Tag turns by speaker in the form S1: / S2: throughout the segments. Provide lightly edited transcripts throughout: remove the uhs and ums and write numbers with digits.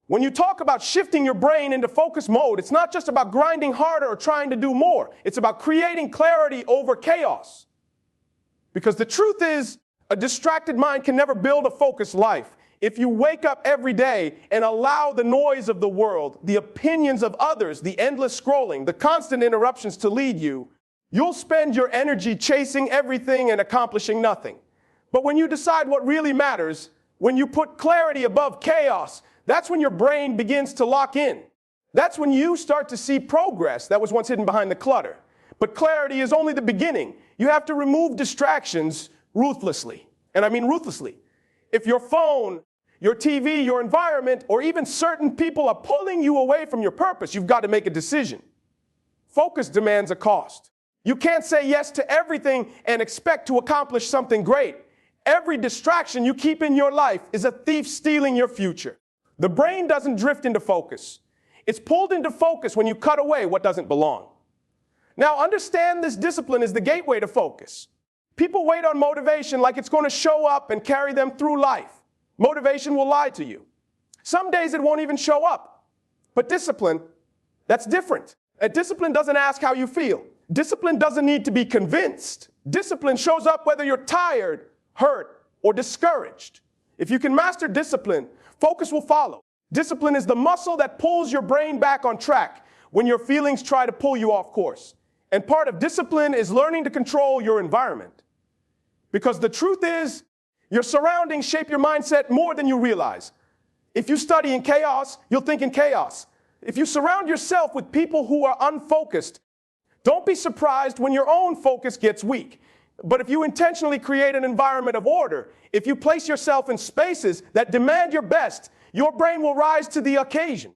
S1: When you talk about shifting your brain into focus mode, it's not just about grinding harder or trying to do more. It's about creating clarity over chaos. Because the truth is, a distracted mind can never build a focused life. If you wake up every day and allow the noise of the world, the opinions of others, the endless scrolling, the constant interruptions to lead you, you'll spend your energy chasing everything and accomplishing nothing. But when you decide what really matters, when you put clarity above chaos, that's when your brain begins to lock in. That's when you start to see progress that was once hidden behind the clutter. But clarity is only the beginning. You have to remove distractions ruthlessly. And I mean ruthlessly. If your phone, your TV, your environment, or even certain people are pulling you away from your purpose, you've got to make a decision. Focus demands a cost. You can't say yes to everything and expect to accomplish something great. Every distraction you keep in your life is a thief stealing your future. The brain doesn't drift into focus. It's pulled into focus when you cut away what doesn't belong. Now, understand this discipline is the gateway to focus. People wait on motivation like it's going to show up and carry them through life. Motivation will lie to you. Some days it won't even show up. But discipline, that's different. A discipline doesn't ask how you feel. Discipline doesn't need to be convinced. Discipline shows up whether you're tired, hurt, or discouraged. If you can master discipline, focus will follow. Discipline is the muscle that pulls your brain back on track when your feelings try to pull you off course. And part of discipline is learning to control your environment. Because the truth is, your surroundings shape your mindset more than you realize. If you study in chaos, you'll think in chaos. If you surround yourself with people who are unfocused, don't be surprised when your own focus gets weak. But if you intentionally create an environment of order, if you place yourself in spaces that demand your best, your brain will rise to the occasion.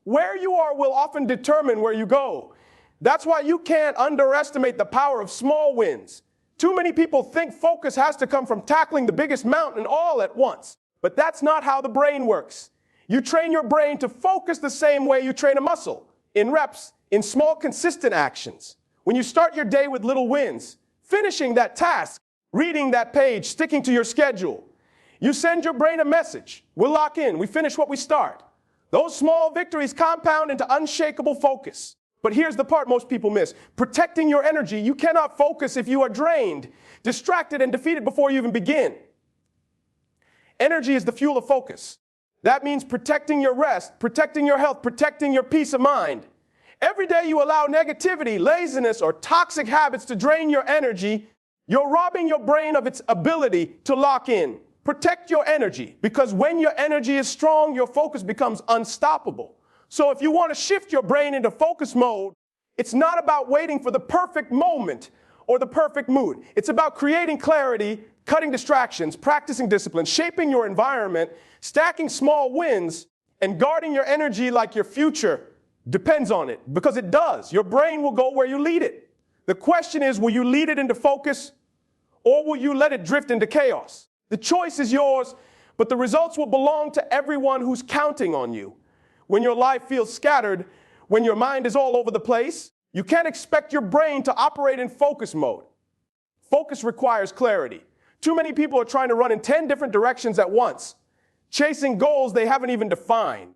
S1: Where you are will often determine where you go. That's why you can't underestimate the power of small wins. Too many people think focus has to come from tackling the biggest mountain all at once. But that's not how the brain works. You train your brain to focus the same way you train a muscle, in reps, in small, consistent actions. When you start your day with little wins, finishing that task, reading that page, sticking to your schedule, you send your brain a message. We'll lock in. We finish what we start. Those small victories compound into unshakable focus. But here's the part most people miss. Protecting your energy. You cannot focus if you are drained, distracted, and defeated before you even begin. Energy is the fuel of focus. That means protecting your rest, protecting your health, protecting your peace of mind. Every day you allow negativity, laziness, or toxic habits to drain your energy, you're robbing your brain of its ability to lock in. Protect your energy, because when your energy is strong, your focus becomes unstoppable. So if you want to shift your brain into focus mode, it's not about waiting for the perfect moment or the perfect mood. It's about creating clarity, cutting distractions, practicing discipline, shaping your environment, stacking small wins, and guarding your energy like your future depends on it, because it does. Your brain will go where you lead it. The question is, will you lead it into focus, or will you let it drift into chaos? The choice is yours, but the results will belong to everyone who's counting on you. When your life feels scattered, when your mind is all over the place, you can't expect your brain to operate in focus mode. Focus requires clarity. Too many people are trying to run in 10 different directions at once, chasing goals they haven't even defined.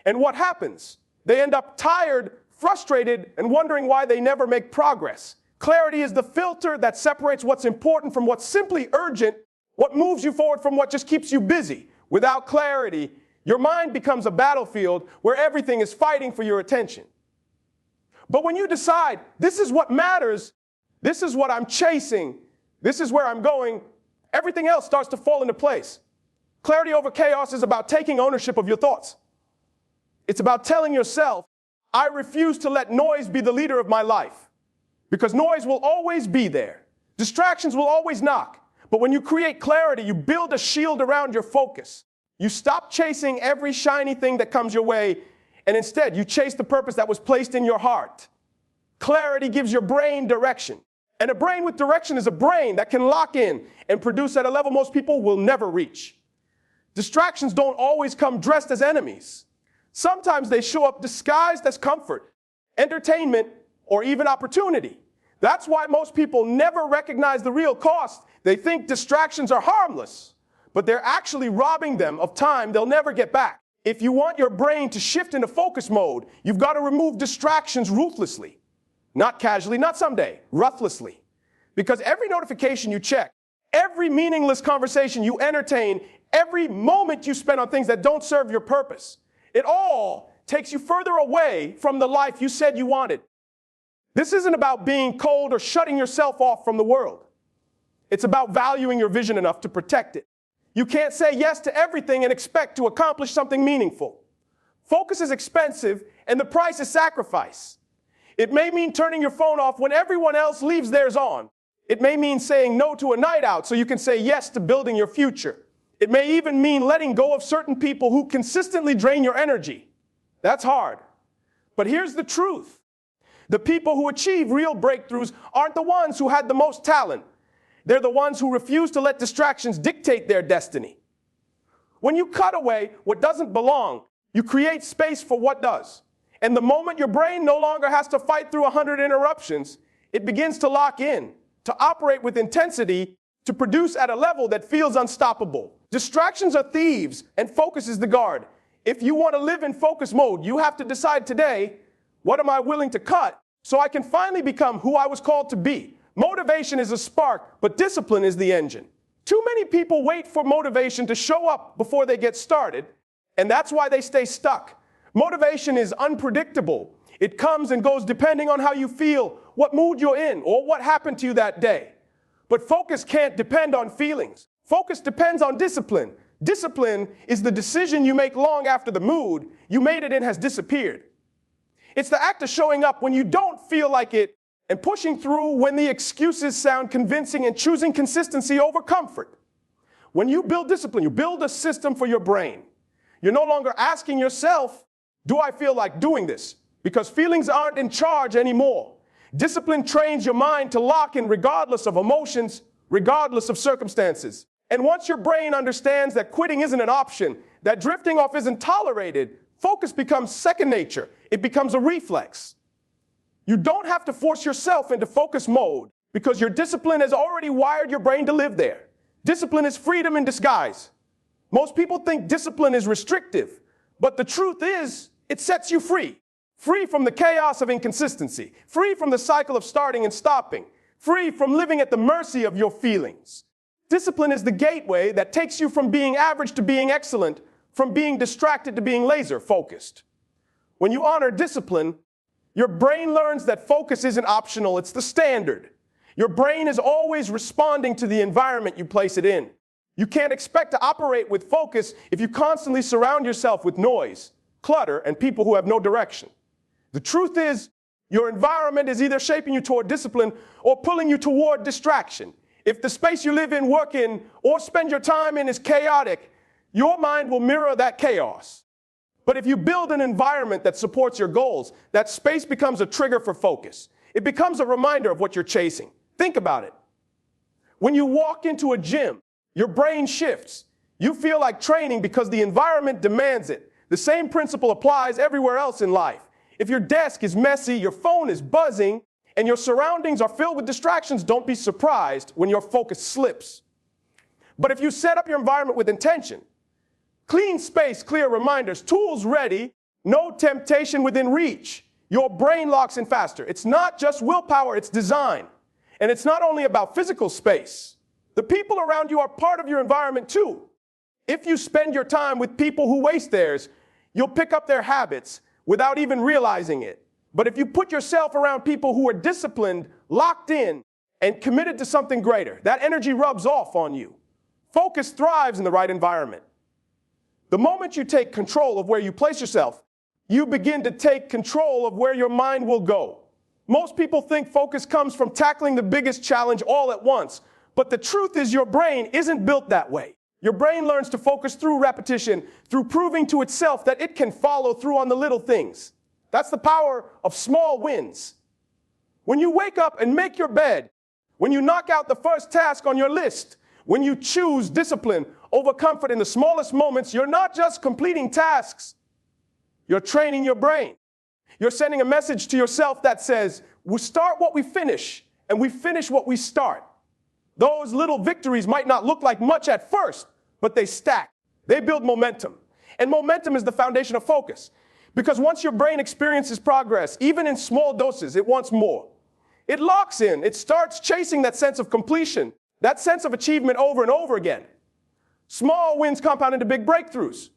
S1: And what happens? They end up tired, frustrated, and wondering why they never make progress. Clarity is the filter that separates what's important from what's simply urgent, what moves you forward from what just keeps you busy. Without clarity, your mind becomes a battlefield where everything is fighting for your attention. But when you decide, this is what matters, this is what I'm chasing, this is where I'm going, everything else starts to fall into place. Clarity over chaos is about taking ownership of your thoughts. It's about telling yourself, I refuse to let noise be the leader of my life. Because noise will always be there. Distractions will always knock. But when you create clarity, you build a shield around your focus. You stop chasing every shiny thing that comes your way, and instead you chase the purpose that was placed in your heart. Clarity gives your brain direction. And a brain with direction is a brain that can lock in and produce at a level most people will never reach. Distractions don't always come dressed as enemies. Sometimes they show up disguised as comfort, entertainment, or even opportunity. That's why most people never recognize the real cost. They think distractions are harmless, but they're actually robbing them of time they'll never get back. If you want your brain to shift into focus mode, you've got to remove distractions ruthlessly. Not casually, not someday, ruthlessly. Because every notification you check, every meaningless conversation you entertain, every moment you spend on things that don't serve your purpose, it all takes you further away from the life you said you wanted. This isn't about being cold or shutting yourself off from the world. It's about valuing your vision enough to protect it. You can't say yes to everything and expect to accomplish something meaningful. Focus is expensive, and the price is sacrifice. It may mean turning your phone off when everyone else leaves theirs on. It may mean saying no to a night out so you can say yes to building your future. It may even mean letting go of certain people who consistently drain your energy. That's hard. But here's the truth. The people who achieve real breakthroughs aren't the ones who had the most talent. They're the ones who refuse to let distractions dictate their destiny. When you cut away what doesn't belong, you create space for what does. And the moment your brain no longer has to fight through 100 interruptions, it begins to lock in, to operate with intensity, to produce at a level that feels unstoppable. Distractions are thieves, and focus is the guard. If you want to live in focus mode, you have to decide today, what am I willing to cut so I can finally become who I was called to be? Motivation is a spark, but discipline is the engine. Too many people wait for motivation to show up before they get started, and that's why they stay stuck. Motivation is unpredictable. It comes and goes depending on how you feel, what mood you're in, or what happened to you that day. But focus can't depend on feelings. Focus depends on discipline. Discipline is the decision you make long after the mood you made it in has disappeared. It's the act of showing up when you don't feel like it and pushing through when the excuses sound convincing and choosing consistency over comfort. When you build discipline, you build a system for your brain. You're no longer asking yourself, do I feel like doing this? Because feelings aren't in charge anymore. Discipline trains your mind to lock in regardless of emotions, regardless of circumstances. And once your brain understands that quitting isn't an option, that drifting off isn't tolerated, focus becomes second nature. It becomes a reflex. You don't have to force yourself into focus mode because your discipline has already wired your brain to live there. Discipline is freedom in disguise. Most people think discipline is restrictive, but the truth is it sets you free. Free from the chaos of inconsistency, free from the cycle of starting and stopping, free from living at the mercy of your feelings. Discipline is the gateway that takes you from being average to being excellent, from being distracted to being laser focused. When you honor discipline, your brain learns that focus isn't optional, it's the standard. Your brain is always responding to the environment you place it in. You can't expect to operate with focus if you constantly surround yourself with noise, clutter, and people who have no direction. The truth is, your environment is either shaping you toward discipline or pulling you toward distraction. If the space you live in, work in, or spend your time in is chaotic, your mind will mirror that chaos. But if you build an environment that supports your goals, that space becomes a trigger for focus. It becomes a reminder of what you're chasing. Think about it. When you walk into a gym, your brain shifts. You feel like training because the environment demands it. The same principle applies everywhere else in life. If your desk is messy, your phone is buzzing, and your surroundings are filled with distractions, don't be surprised when your focus slips. But if you set up your environment with intention, clean space, clear reminders, tools ready, no temptation within reach, your brain locks in faster. It's not just willpower, it's design. And it's not only about physical space. The people around you are part of your environment too. If you spend your time with people who waste theirs, you'll pick up their habits without even realizing it. But if you put yourself around people who are disciplined, locked in, and committed to something greater, that energy rubs off on you. Focus thrives in the right environment. The moment you take control of where you place yourself, you begin to take control of where your mind will go. Most people think focus comes from tackling the biggest challenge all at once, but the truth is your brain isn't built that way. Your brain learns to focus through repetition, through proving to itself that it can follow through on the little things. That's the power of small wins. When you wake up and make your bed, when you knock out the first task on your list, when you choose discipline over comfort in the smallest moments, you're not just completing tasks, you're training your brain. You're sending a message to yourself that says, we start what we finish, and we finish what we start. Those little victories might not look like much at first, but they stack. They build momentum. And momentum is the foundation of focus. Because once your brain experiences progress, even in small doses, it wants more. It locks in. It starts chasing that sense of completion, that sense of achievement over and over again. Small wins compound into big breakthroughs.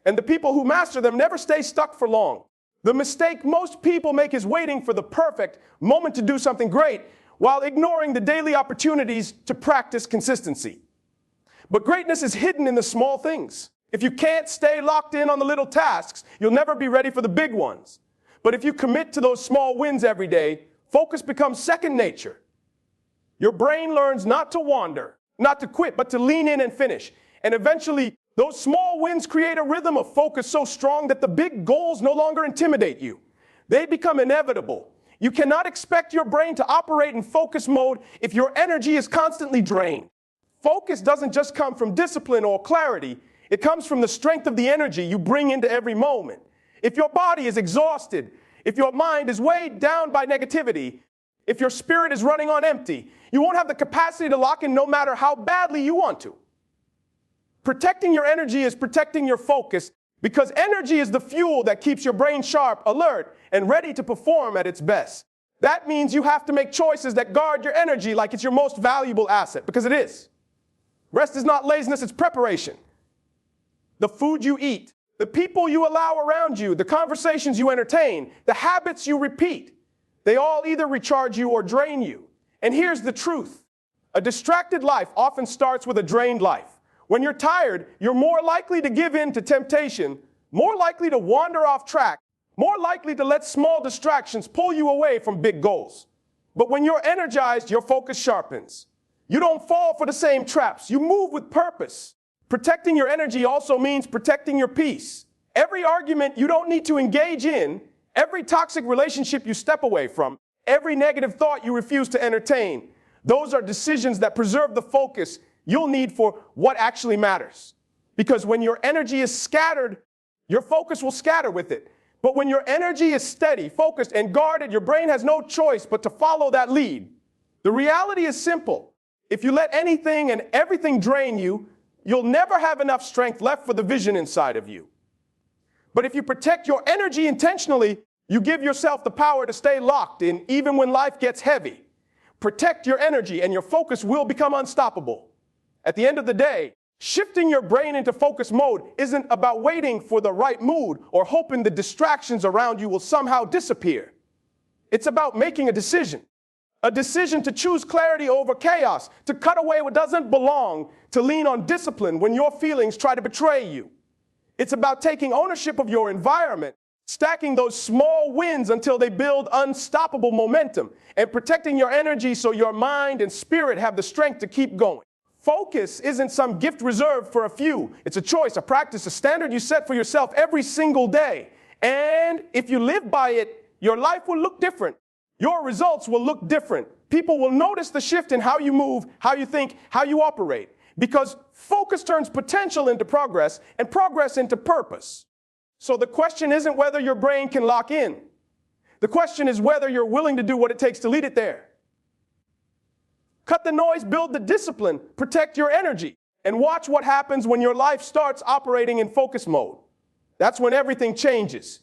S1: And the people who master them never stay stuck for long. The mistake most people make is waiting for the perfect moment to do something great while ignoring the daily opportunities to practice consistency. But greatness is hidden in the small things. If you can't stay locked in on the little tasks, you'll never be ready for the big ones. But if you commit to those small wins every day, focus becomes second nature. Your brain learns not to wander, not to quit, but to lean in and finish. And eventually, those small wins create a rhythm of focus so strong that the big goals no longer intimidate you. They become inevitable. You cannot expect your brain to operate in focus mode if your energy is constantly drained. Focus doesn't just come from discipline or clarity. It comes from the strength of the energy you bring into every moment. If your body is exhausted, if your mind is weighed down by negativity, if your spirit is running on empty, you won't have the capacity to lock in no matter how badly you want to. Protecting your energy is protecting your focus because energy is the fuel that keeps your brain sharp, alert, and ready to perform at its best. That means you have to make choices that guard your energy like it's your most valuable asset, because it is. Rest is not laziness, it's preparation. The food you eat, the people you allow around you, the conversations you entertain, the habits you repeat, they all either recharge you or drain you. And here's the truth. A distracted life often starts with a drained life. When you're tired, you're more likely to give in to temptation, more likely to wander off track, more likely to let small distractions pull you away from big goals. But when you're energized, your focus sharpens. You don't fall for the same traps. You move with purpose. Protecting your energy also means protecting your peace. Every argument you don't need to engage in, every toxic relationship you step away from, every negative thought you refuse to entertain, those are decisions that preserve the focus you'll need for what actually matters. Because when your energy is scattered, your focus will scatter with it. But when your energy is steady, focused, and guarded, your brain has no choice but to follow that lead. The reality is simple. If you let anything and everything drain you, you'll never have enough strength left for the vision inside of you. But if you protect your energy intentionally, you give yourself the power to stay locked in even when life gets heavy. Protect your energy and your focus will become unstoppable. At the end of the day, shifting your brain into focus mode isn't about waiting for the right mood or hoping the distractions around you will somehow disappear. It's about making a decision to choose clarity over chaos, to cut away what doesn't belong, to lean on discipline when your feelings try to betray you. It's about taking ownership of your environment, stacking those small wins until they build unstoppable momentum, and protecting your energy so your mind and spirit have the strength to keep going. Focus isn't some gift reserved for a few. It's a choice, a practice, a standard you set for yourself every single day. And if you live by it, your life will look different. Your results will look different. People will notice the shift in how you move, how you think, how you operate. Because focus turns potential into progress and progress into purpose. So the question isn't whether your brain can lock in. The question is whether you're willing to do what it takes to lead it there. Cut the noise, build the discipline, protect your energy, and watch what happens when your life starts operating in focus mode. That's when everything changes.